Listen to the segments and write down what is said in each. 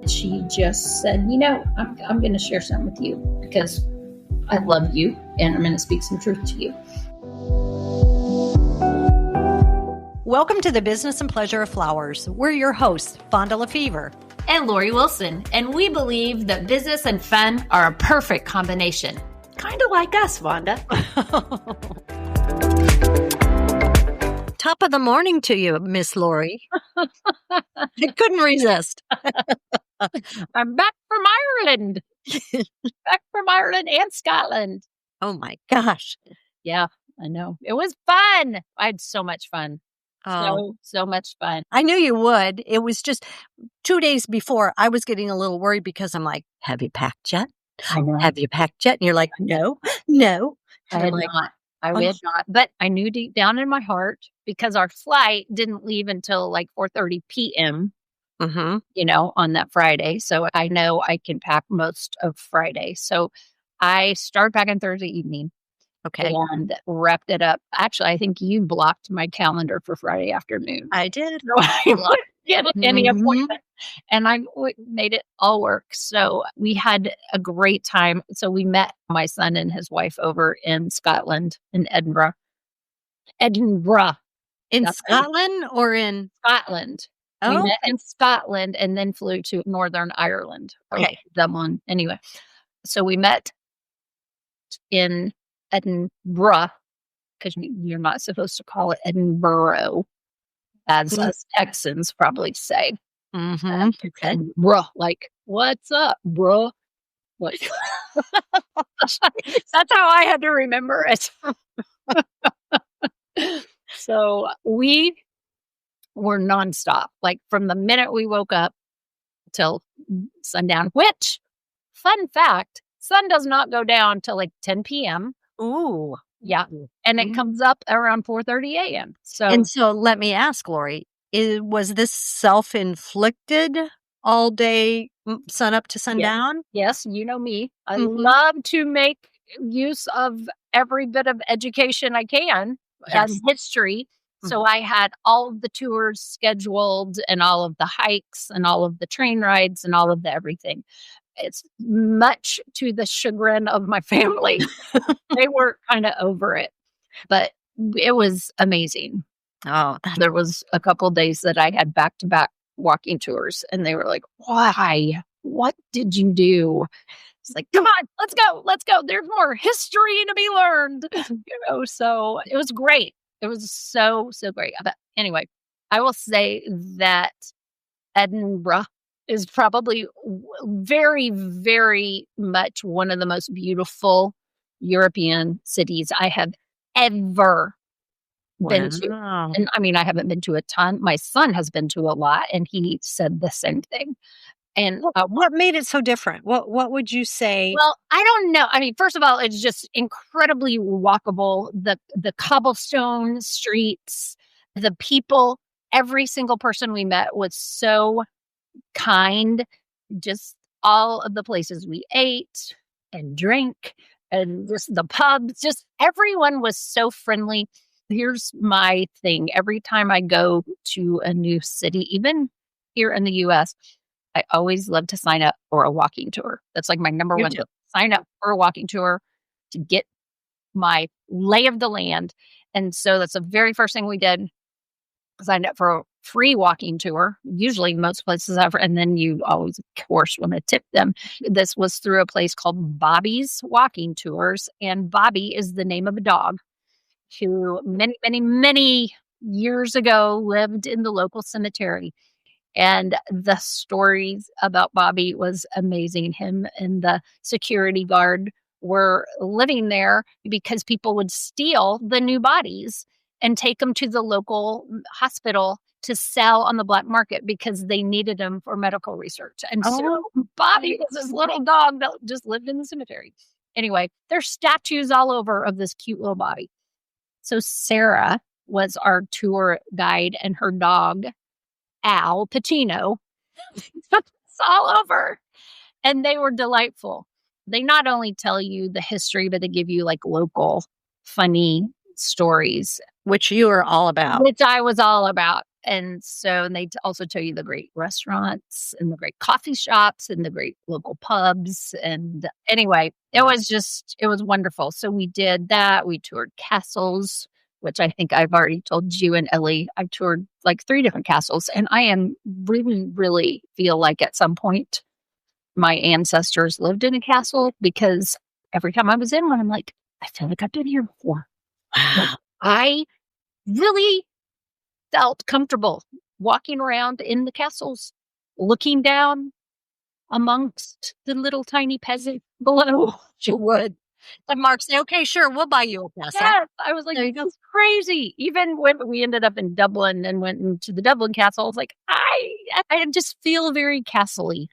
she just said, I'm going to share something with you because I love you and I'm going to speak some truth to you. Welcome to the Business and Pleasure of Flowers. We're your hosts, Vonda Lefevre and Lori Wilson, and we believe that business and fun are a perfect combination. Kind of like us, Vonda. Top of the morning to you, Miss Lori. I couldn't resist. I'm back from Ireland. Back from Ireland and Scotland. Oh my gosh. Yeah, I know. It was fun. I had so much fun. So much fun. I knew you would. It was just 2 days before I was getting a little worried because I'm like, have you packed yet? I know. Have you packed yet? And you're like, no. I had not. I would not. But I knew deep down in my heart, because our flight didn't leave until like 4:30 p.m., on that Friday. So I know I can pack most of Friday. So I started packing Thursday evening. Okay. And wrapped it up. Actually, I think you blocked my calendar for Friday afternoon. I did. So I wouldn't get any appointment. And I made it all work. So we had a great time. So we met my son and his wife over in Scotland, in Edinburgh. In Scotland or in? Scotland. Oh. We met in Scotland and then flew to Northern Ireland. Okay. Dublin. Anyway. So we met in Edinburgh, because you're not supposed to call it Edinburgh, as us Texans probably say. Edinburgh, like, what's up, bro? Like, that's how I had to remember it. So we were nonstop, like from the minute we woke up till sundown, which, fun fact, sun does not go down till like 10 p.m. Ooh. Yeah. And it comes up around 4:30 a.m. So let me ask, Lori, was this self-inflicted all day, sun up to sundown? Yes. You know me. I love to make use of every bit of education I can and history. So I had all of the tours scheduled and all of the hikes and all of the train rides and all of the everything. It's much to the chagrin of my family. They were kind of over it, but it was amazing. There was a couple of days that I had back-to-back walking tours, and they were like, why? What did you do? It's like, come on, let's go. There's more history to be learned. So it was great. It was so great. But anyway, I will say that Edinburgh is probably very, very much one of the most beautiful European cities I have ever been to. And I mean, I haven't been to a ton. My son has been to a lot, and he said the same thing. And what made it so different? What would you say? Well, I don't know. I mean, first of all, it's just incredibly walkable. The cobblestone streets, the people, every single person we met was so kind. Just all of the places we ate and drank and just the pubs, just everyone was so friendly. Here's my thing. Every time I go to a new city, even here in the US, I always love to sign up for a walking tour. That's like my number one. Sign up for a walking tour to get my lay of the land. And so that's the very first thing we did. Signed up for a free walking tour. Usually most places have, and then you always, of course, want to tip them. This was through a place called Bobby's Walking Tours. And Bobby is the name of a dog who many years ago lived in the local cemetery. And the stories about Bobby was amazing. Him and the security guard were living there because people would steal the new bodies and take them to the local hospital to sell on the black market because they needed them for medical research. And so Bobby was this little dog that just lived in the cemetery. Anyway, there's statues all over of this cute little Bobby. So Sarah was our tour guide, and her dog, Al Pacino, it's all over. And they were delightful. They not only tell you the history, but they give you like local funny stories. Which you are all about. Which I was all about. And so they also tell you the great restaurants and the great coffee shops and the great local pubs. And anyway, it was wonderful. So we did that. We toured castles, which I think I've already told you and Ellie. I toured like 3 different castles, and I am really feel like at some point my ancestors lived in a castle, because every time I was in one, I'm like, I feel like I've been here before. Like, I really felt comfortable walking around in the castles, looking down amongst the little tiny peasants below. You would. And Mark say, okay, sure, we'll buy you a castle. Yes, I was like, There you this go. is crazy. Even when we ended up in Dublin and went into the Dublin castle, I was like, I just feel very castle-y.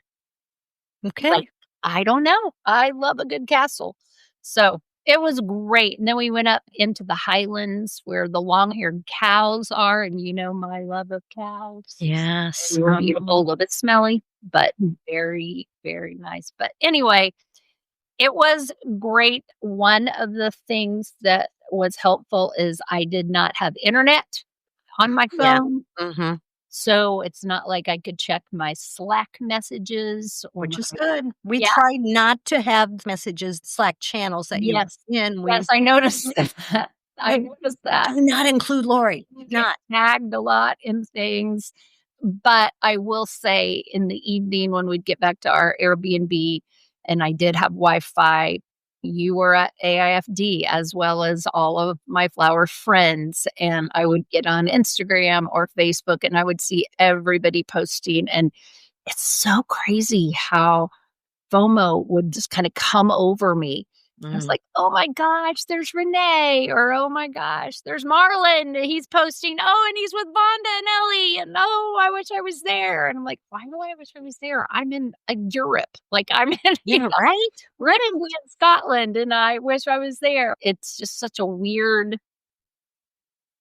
Okay. Like, I don't know. I love a good castle. So it was great. And then we went up into the highlands where the long-haired cows are. And you know my love of cows. Yes. They were beautiful, a little bit smelly, but very, very nice. But anyway, it was great. One of the things that was helpful is I did not have internet on my Yeah. phone. Mm-hmm. So it's not like I could check my Slack messages, Which is good. We Yeah. try not to have messages, Slack channels that you Yes. in. We Yes, I noticed that. I noticed that. do not include Lori. Not. Tagged a lot in things. But I will say in the evening when we'd get back to our Airbnb and I did have Wi-Fi, you were at AIFD as well as all of my flower friends. And I would get on Instagram or Facebook and I would see everybody posting. And it's so crazy how FOMO would just kind of come over me. I was like, oh my gosh, there's Renee, or oh my gosh, there's Marlon. He's posting, oh, and he's with Vonda and Ellie, and oh, I wish I was there. And I'm like, why do I wish I was there? I'm in Europe, like I'm in, right? right in Scotland, and I wish I was there. It's just such a weird,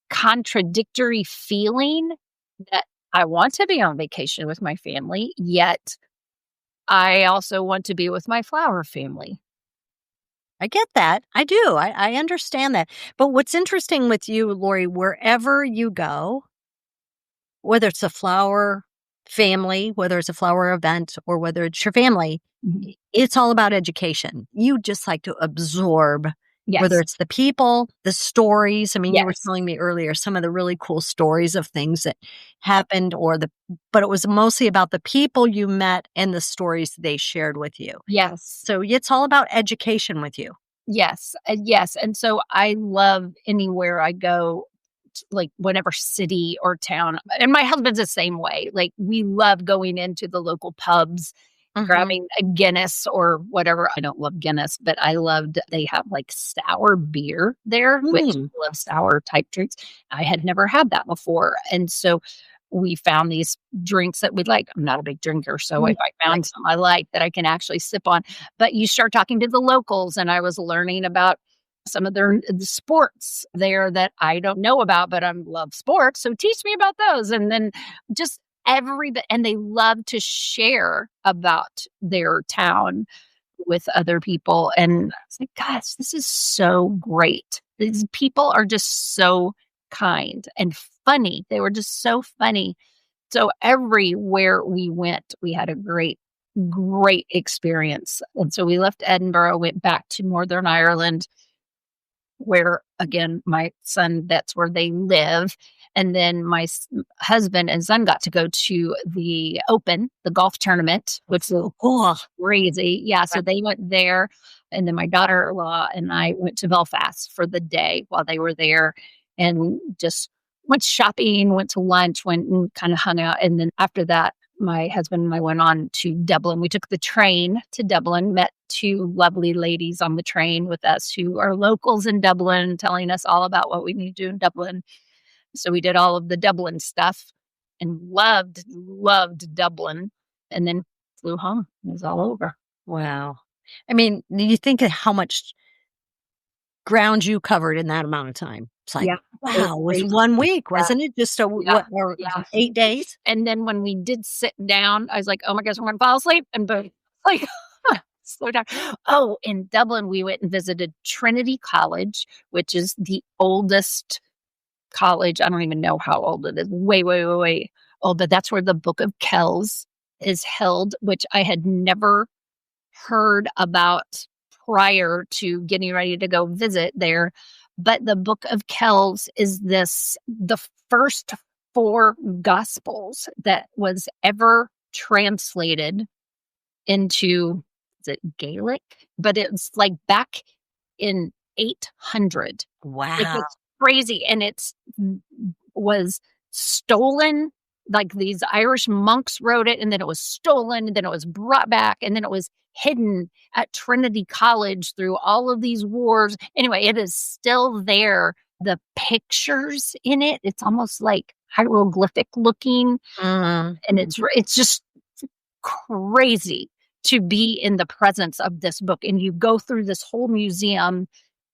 contradictory feeling that I want to be on vacation with my family, yet I also want to be with my flower family. I get that. I do. I understand that. But what's interesting with you, Lori, wherever you go, whether it's a flower family, whether it's a flower event, or whether it's your family, it's all about education. You just like to absorb, whether it's the people, the stories. I mean, you were telling me earlier some of the really cool stories of things that happened, but it was mostly about the people you met and the stories they shared with you. Yes. So it's all about education with you. Yes. Yes. And so I love anywhere I go, like whatever city or town. And my husband's the same way. Like we love going into the local pubs, grabbing a Guinness or whatever. I don't love Guinness, but I loved, they have like sour beer there, which I love sour type drinks. I had never had that before. And so we found these drinks that we like. I'm not a big drinker, so if I found some I like that I can actually sip on. But you start talking to the locals, and I was learning about some of the sports there that I don't know about, but I love sports. So teach me about those. And then just and they love to share about their town with other people. And I was like, gosh, this is so great. These people are just so kind and funny. They were just so funny. So everywhere we went, we had a great experience. And so we left Edinburgh, went back to Northern Ireland, where again, my son, that's where they live. And then my husband and son got to go to the Open, the golf tournament, which was crazy. Yeah. So they went there. And then my daughter-in-law and I went to Belfast for the day while they were there and just went shopping, went to lunch, went and kind of hung out. And then after that, my husband and I went on to Dublin. We took the train to Dublin, met 2 lovely ladies on the train with us who are locals in Dublin, telling us all about what we need to do in Dublin. So we did all of the Dublin stuff and loved Dublin, and then flew home. It was all over. Wow. I mean, you think of how much ground you covered in that amount of time. It's like, wow, it was 1 week, wasn't it? Just 8 days? And then when we did sit down, I was like, oh my gosh, I'm going to fall asleep. And boom, like, slow down. Oh, in Dublin, we went and visited Trinity College, which is the oldest college. I don't even know how old it is. Way, way, way, way old. But that's where the Book of Kells is held, which I had never heard about prior to getting ready to go visit there. But the Book of Kells is the first 4 gospels that was ever translated into, is it Gaelic? But it's like back in 800. Wow. Like, it's crazy. And was stolen. Like, these Irish monks wrote it, and then it was stolen, and then it was brought back, and then it was hidden at Trinity College through all of these wars. Anyway, it is still there. The pictures in it, it's almost like hieroglyphic looking. Mm. And it's just crazy to be in the presence of this book. And you go through this whole museum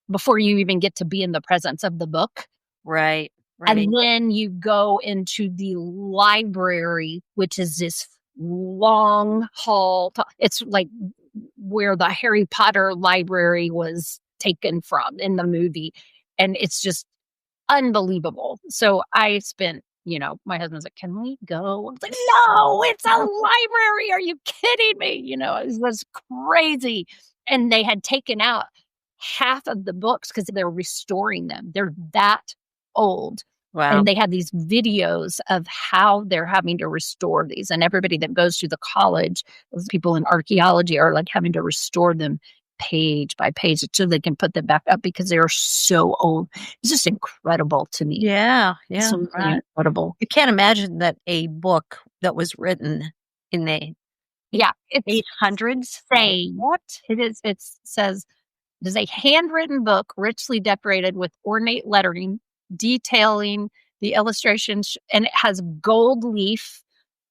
before you even get to be in the presence of the book. Right. And then you go into the library, which is this long hall. It's like where the Harry Potter library was taken from in the movie. And it's just unbelievable. So I spent, my husband's like, can we go? I was like, no, it's a library. Are you kidding me? It was crazy. And they had taken out half of the books because they're restoring them. They're that old. Wow. And they had these videos of how they're having to restore these. And everybody that goes to the college, those people in archaeology, are like having to restore them page by page so they can put them back up because they are so old. It's just incredible to me. Yeah. So incredible. You can't imagine that a book that was written in the 800s. Say what it is. It says it is a handwritten book richly decorated with ornate lettering detailing the illustrations, and it has gold leaf.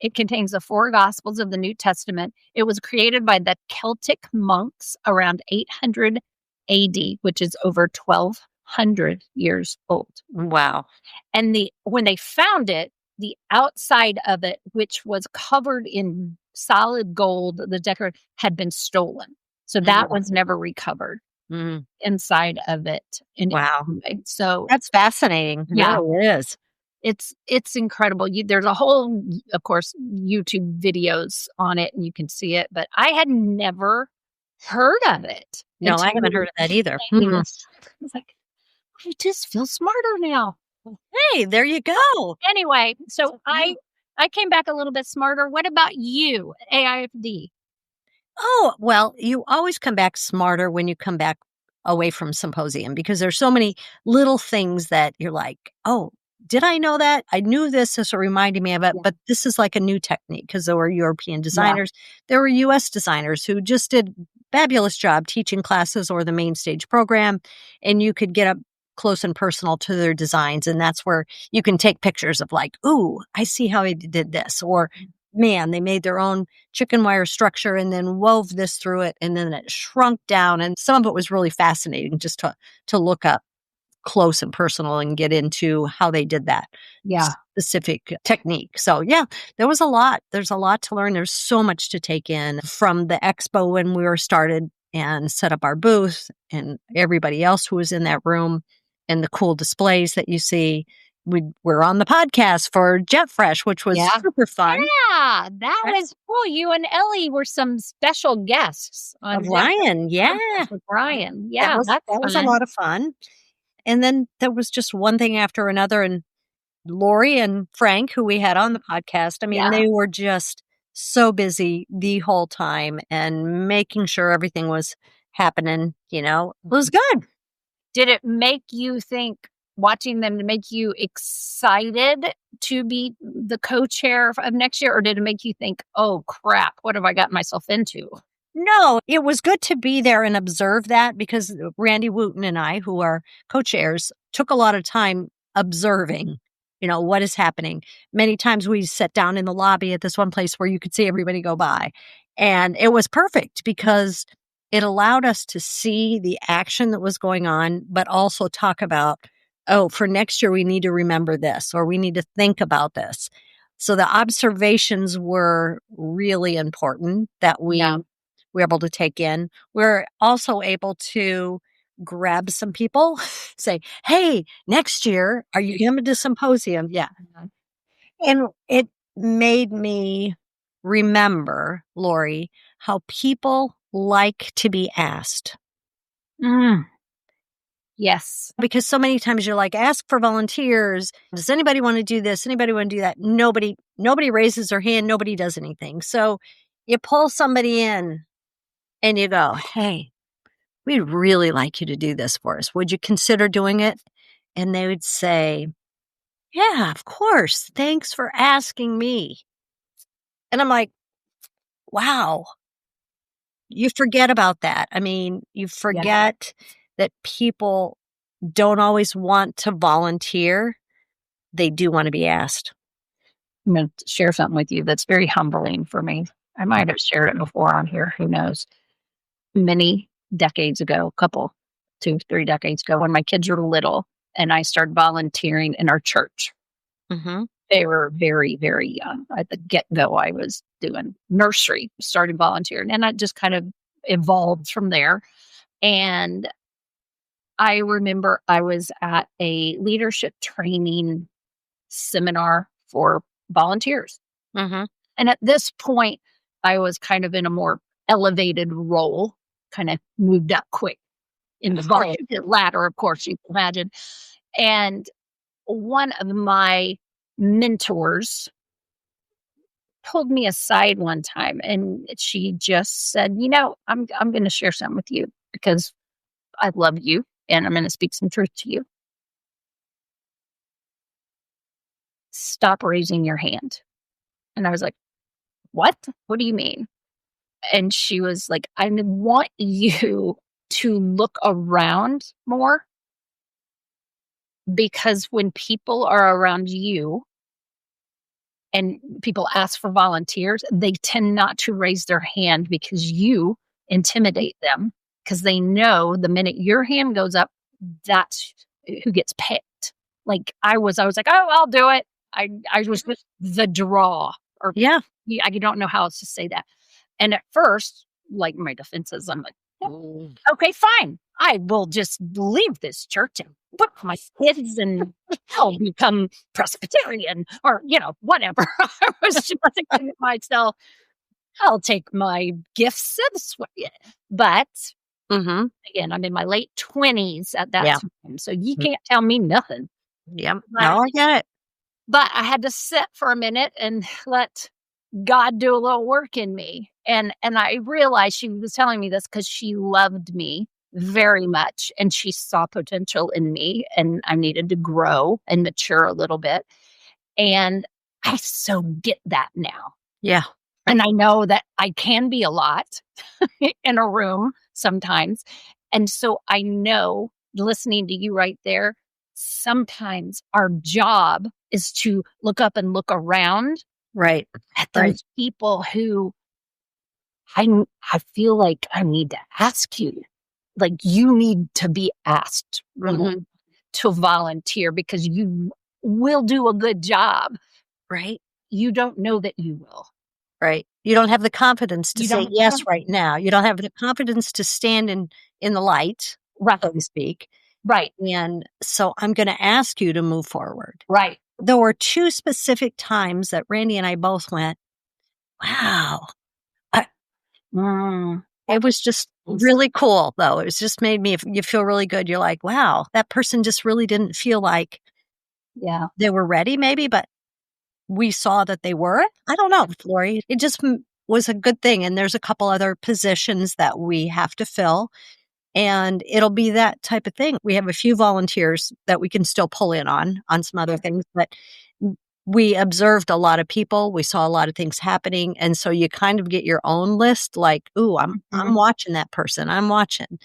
It contains the 4 Gospels of the New Testament. It was created by the Celtic monks around 800 AD, which is over 1,200 years old. Wow. And when they found it, the outside of it, which was covered in solid gold, the decor had been stolen. So that was never recovered. Inside of it. Wow. So that's fascinating. Yeah, it is. It's incredible. There's a whole, of course, YouTube videos on it, and you can see it. But I had never heard of it. No, I haven't heard of that either. I was like, I just feel smarter now. Hey, there you go. Anyway, so I came back a little bit smarter. What about you, AIFD? Oh, well, you always come back smarter when you come back away from Symposium because there's so many little things that you're like, oh, did I know that? I knew this reminded me of it, but this is like a new technique because there were European designers. There were U.S. designers who just did fabulous job teaching classes or the main stage program, and you could get up close and personal to their designs. And that's where you can take pictures of like, ooh, I see how he did this, or man, they made their own chicken wire structure and then wove this through it, and then it shrunk down. And some of it was really fascinating just to look up close and personal and get into how they did that specific technique. So there was a lot. There's a lot to learn. There's so much to take in from the expo when we were started and set up our booth, and everybody else who was in that room, and the cool displays that you see. We're on the podcast for Jet Fresh, which was super fun. Yeah, that was cool. You and Ellie were some special guests on Ryan. With Ryan. Yeah, that was a lot of fun. And then there was just one thing after another. And Lori and Frank, who we had on the podcast, I mean, they were just so busy the whole time and making sure everything was happening. It was good. Did it make you think, watching them, to make you excited to be the co-chair of next year? Or did it make you think, oh crap, what have I gotten myself into? No, it was good to be there and observe that because Randy Wooten and I, who are co-chairs, took a lot of time observing, what is happening. Many times we sat down in the lobby at this one place where you could see everybody go by. And it was perfect because it allowed us to see the action that was going on, but also talk about, oh, for next year, we need to remember this, or we need to think about this. So the observations were really important that we were able to take in. We're also able to grab some people, say, hey, next year, are you coming to Symposium? Yeah. And it made me remember, Lori, how people like to be asked. Yes. Because so many times you're like, ask for volunteers. Does anybody want to do this? Anybody want to do that? Nobody raises their hand. Nobody does anything. So you pull somebody in and you go, hey, we'd really like you to do this for us. Would you consider doing it? And they would say, yeah, of course. Thanks for asking me. And I'm like, wow, you forget about that. I mean, you forget that people don't always want to volunteer. They do want to be asked. I'm going to share something with you that's very humbling for me. I might have shared it before on here. Who knows? Many decades ago, 2-3 decades ago, when my kids were little and I started volunteering in our church. Mm-hmm. They were very, very young. At the get-go, I was doing nursery, started volunteering, and I just kind of evolved from there. And I remember I was at a leadership training seminar for volunteers. Mm-hmm. And at this point, I was kind of in a more elevated role, kind of moved up quick in the ladder, of course, you can imagine. And one of my mentors pulled me aside one time and she just said, I'm going to share something with you because I love you and I'm going to speak some truth to you. Stop raising your hand. And I was like, what? What do you mean? And she was like, I want you to look around more because when people are around you and people ask for volunteers, they tend not to raise their hand because you intimidate them because they know the minute your hand goes up, that's who gets picked. Like I was like, oh, I'll do it. I was just the draw or I don't know how else to say that. And at first, like my defenses, I'm like, okay, fine. I will just leave this church and put my kids and I'll become Presbyterian or, whatever. I was just thinking to myself, I'll take my gifts elsewhere. But again, I'm in my late 20s at that time. So you can't tell me nothing. Yep. No, I get it. But I had to sit for a minute and let God do a little work in me. And I realized she was telling me this because she loved me very much and she saw potential in me and I needed to grow and mature a little bit. And I so get that now. Yeah. And I know that I can be a lot in a room sometimes. And so I know, listening to you right there, sometimes our job is to look up and look around at those people who I feel like I need to ask you. Like you need to be asked to volunteer because you will do a good job. Right. You don't know that you will. Right. You don't have the confidence to say yes right now. You don't have the confidence to stand in the light, so to speak. Right. And so I'm going to ask you to move forward. Right. There were two specific times that Randy and I both went, wow. It was just really cool, though. It was just made you feel really good. You're like, wow, that person just really didn't feel like they were ready, maybe, but we saw that they were. I don't know, Lori. It just was a good thing. And there's a couple other positions that we have to fill. And it'll be that type of thing. We have a few volunteers that we can still pull in on some other things, but we observed a lot of people. We saw a lot of things happening. And so you kind of get your own list like, ooh, I'm watching that person. I'm watching.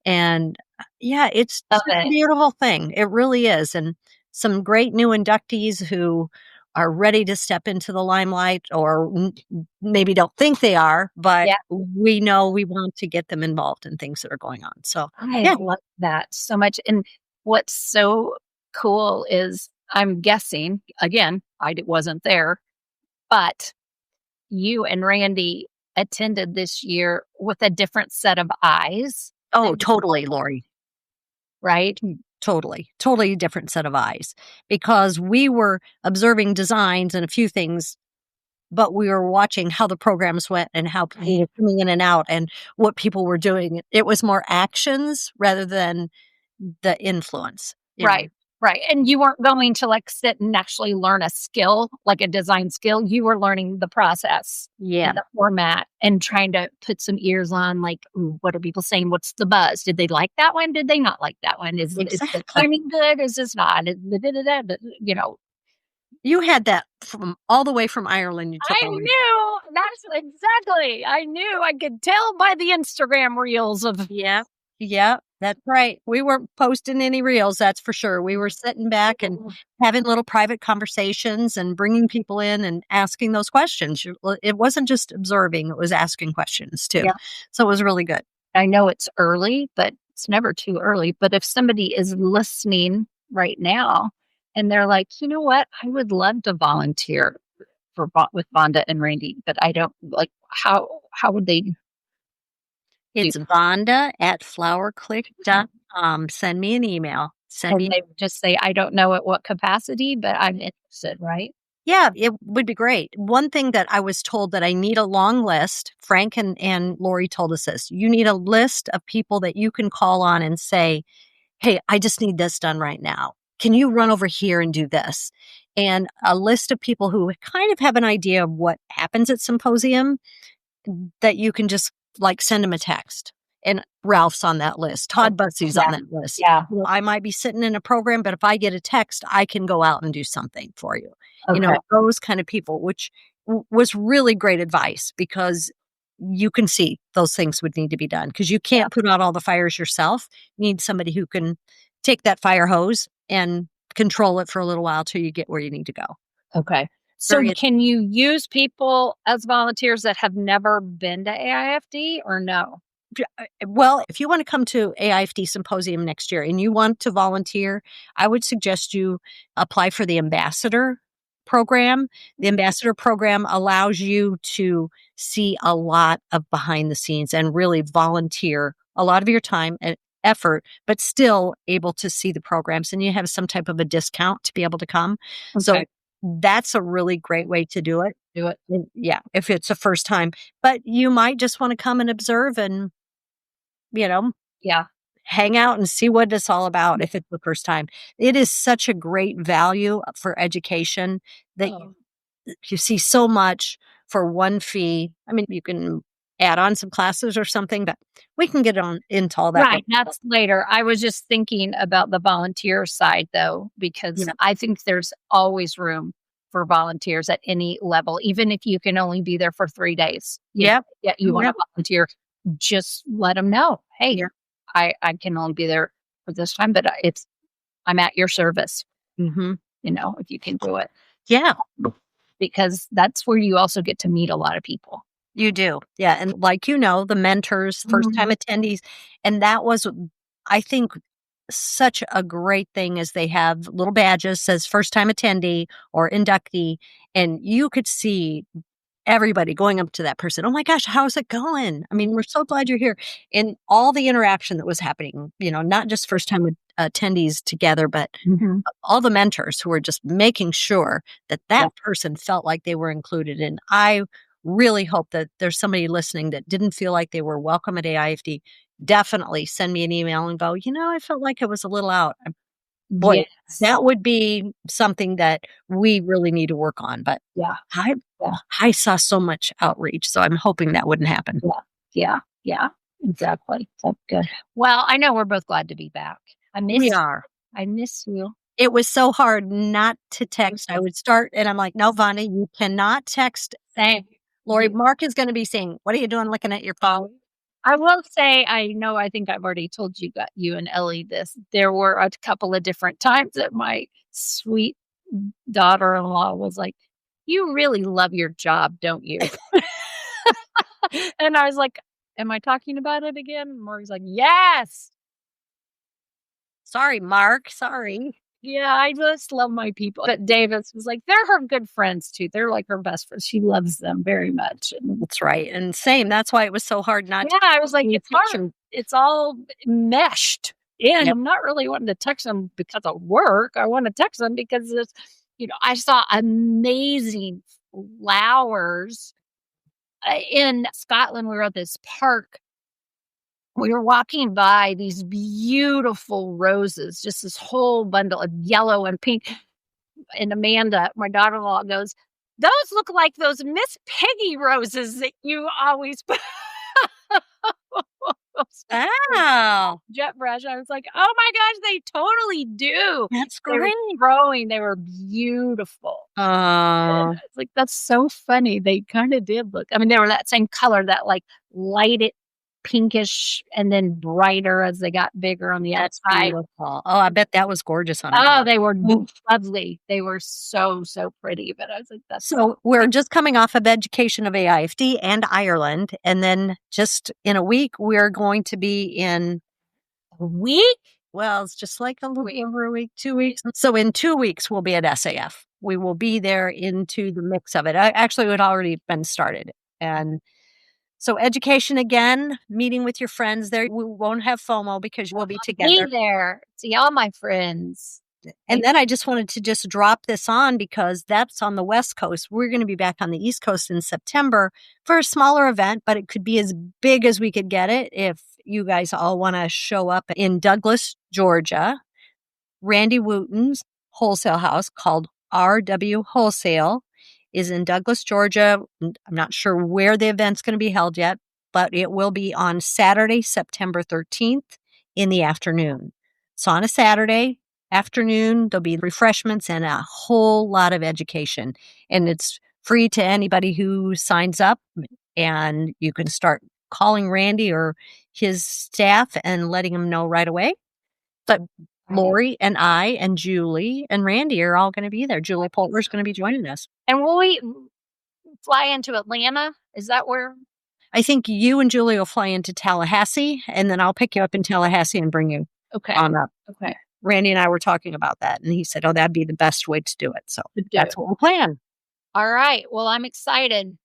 And it's just a beautiful thing. It really is. And some great new inductees who are ready to step into the limelight or maybe don't think they are, but we know we want to get them involved in things that are going on. So I love that so much. And what's so cool is I'm guessing, again, I wasn't there, but you and Randy attended this year with a different set of eyes. Oh, totally, Lori. right? Totally different set of eyes, because we were observing designs and a few things, but we were watching how the programs went and how people were coming in and out and what people were doing. It was more actions rather than the influence. you know. Right. Right. And you weren't going to like sit and actually learn a skill, like a design skill. You were learning the process Yeah. and the format and trying to put some ears on, like, ooh, what are people saying? What's the buzz? Did they like that one? Did they not like that one? Is the Exactly. timing good? Is this not? You know, You had that from all the way from Ireland. You took I over. knew. That's exactly. I knew. I could tell by the Instagram reels of. Yeah. Yeah, that's right. We weren't posting any reels, that's for sure. We were sitting back and having little private conversations and bringing people in and asking those questions. It wasn't just observing, it was asking questions too. Yeah. So it was really good. I know it's early, but it's never too early. But if somebody is listening right now and they're like, you know what, I would love to volunteer with Vonda and Randy, but I don't like how would they? It's Vonda at flowerclick.com. Send me an email. And they would just say, I don't know at what capacity, but I'm interested, right? Yeah, it would be great. One thing that I was told that I need a long list, Frank and Lori told us this, you need a list of people that you can call on and say, hey, I just need this done right now. Can you run over here and do this? And a list of people who kind of have an idea of what happens at Symposium, that you can just like send them a text. And Ralph's on that list. Todd Bussey's on that list. Yeah. I might be sitting in a program, but if I get a text, I can go out and do something for you. Okay. Those kind of people, which was really great advice, because you can see those things would need to be done, because you can't put out all the fires yourself. You need somebody who can take that fire hose and control it for a little while till you get where you need to go. Okay. So can you use people as volunteers that have never been to AIFD or no? Well, if you want to come to AIFD Symposium next year and you want to volunteer, I would suggest you apply for the ambassador program. The ambassador program allows you to see a lot of behind the scenes and really volunteer a lot of your time and effort, but still able to see the programs, and you have some type of a discount to be able to come. Okay. So that's a really great way to do it. Yeah, if it's a first time. But you might just want to come and observe and, hang out and see what it's all about if it's the first time. It is such a great value for education that you see so much for one fee. I mean, you can add on some classes or something, but we can get on into all that. Right. That's later. I was just thinking about the volunteer side, though, because I think there's always room for volunteers at any level, even if you can only be there for 3 days. You want to volunteer, just let them know. Hey, I can only be there for this time, but I'm at your service. Mm-hmm. If you can do it. Yeah. Because that's where you also get to meet a lot of people. You do. Yeah. And the mentors, first time attendees. And that was, I think, such a great thing, as they have little badges says first time attendee or inductee. And you could see everybody going up to that person. Oh my gosh, how's it going? I mean, we're so glad you're here. And all the interaction that was happening, not just first time attendees together, but all the mentors who were just making sure that person felt like they were included. And I really hope that there's somebody listening that didn't feel like they were welcome at AIFD. Definitely send me an email and go, I felt like it was a little out. Boy, that would be something that we really need to work on. But I saw so much outreach, so I'm hoping that wouldn't happen. Yeah, exactly. That's good. Well, I know we're both glad to be back. I miss you. It was so hard not to text. I would start and I'm like, no, Vonda, you cannot text. Same. Lori, Mark is going to be saying, what are you doing looking at your phone? I will say, I think I've already told you and Ellie this. There were a couple of different times that my sweet daughter-in-law was like, you really love your job, don't you? And I was like, am I talking about it again? And Mark's like, yes. Sorry, Mark. Sorry. Yeah, I just love my people. But Davis was like, they're her good friends too. They're like her best friends. She loves them very much. And that's right. And same. That's why it was so hard not to. Yeah, I was like, it's hard. It's all meshed. And Yep. I'm not really wanting to text them because of work. I want to text them because it's, I saw amazing flowers in Scotland. We were at this park. We were walking by these beautiful roses, just this whole bundle of yellow and pink. And Amanda, my daughter-in-law, goes, "Those look like those Miss Piggy roses that you always put." Wow. Jet brush. I was like, oh my gosh, they totally do. That's They were great. growing. They were beautiful. Oh, It's like, that's so funny. They kind of did look. I mean, they were that same color, that like lighted pinkish and then brighter as they got bigger on the that's outside. beautiful. Oh, I bet that was gorgeous on a Oh, dog. they were Oof. lovely. They were so pretty. But I was like, that's So we're just coming off of education of AIFD and Ireland. And then just in a week, we're going to be in a week. well, it's just like a little over a week, 2 weeks. So in 2 weeks, we'll be at SAF. We will be there into the mix of it. Actually, it had already been started. And so education again, meeting with your friends there. We won't have FOMO because we'll be together. Be there. See all my friends. And then I just wanted to just drop this on because that's on the West Coast. We're going to be back on the East Coast in September for a smaller event, but it could be as big as we could get it if you guys all want to show up in Douglas, Georgia. Randy Wooten's wholesale house called RW Wholesale is in Douglas, Georgia. I'm not sure where the event's going to be held yet, but it will be on Saturday, September 13th in the afternoon. So on a Saturday afternoon, there'll be refreshments and a whole lot of education. And it's free to anybody who signs up. And you can start calling Randy or his staff and letting them know right away. But Lori and I and Julie and Randy are all going to be there. Julie Polter's going to be joining us. And will we fly into Atlanta? Is that where? I think you and Julie will fly into Tallahassee, and then I'll pick you up in Tallahassee and bring you on up. Okay. Randy and I were talking about that, and he said, oh, that'd be the best way to do it. So that's what we'll plan. All right. Well, I'm excited.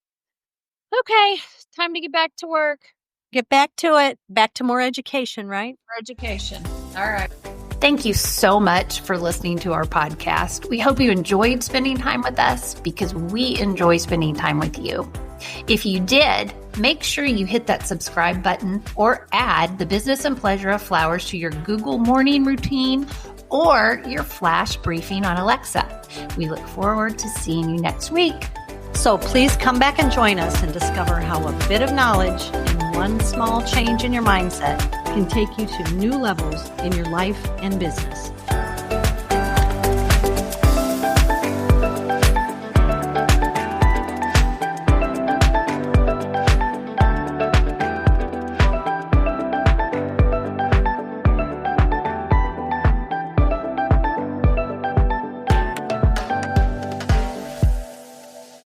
Okay. Time to get back to work. Get back to it. Back to more education, right? For education. All right. Thank you so much for listening to our podcast. We hope you enjoyed spending time with us because we enjoy spending time with you. If you did, make sure you hit that subscribe button or add the business and pleasure of flowers to your Google morning routine or your flash briefing on Alexa. We look forward to seeing you next week. So please come back and join us and discover how a bit of knowledge and one small change in your mindset can take you to new levels in your life and business.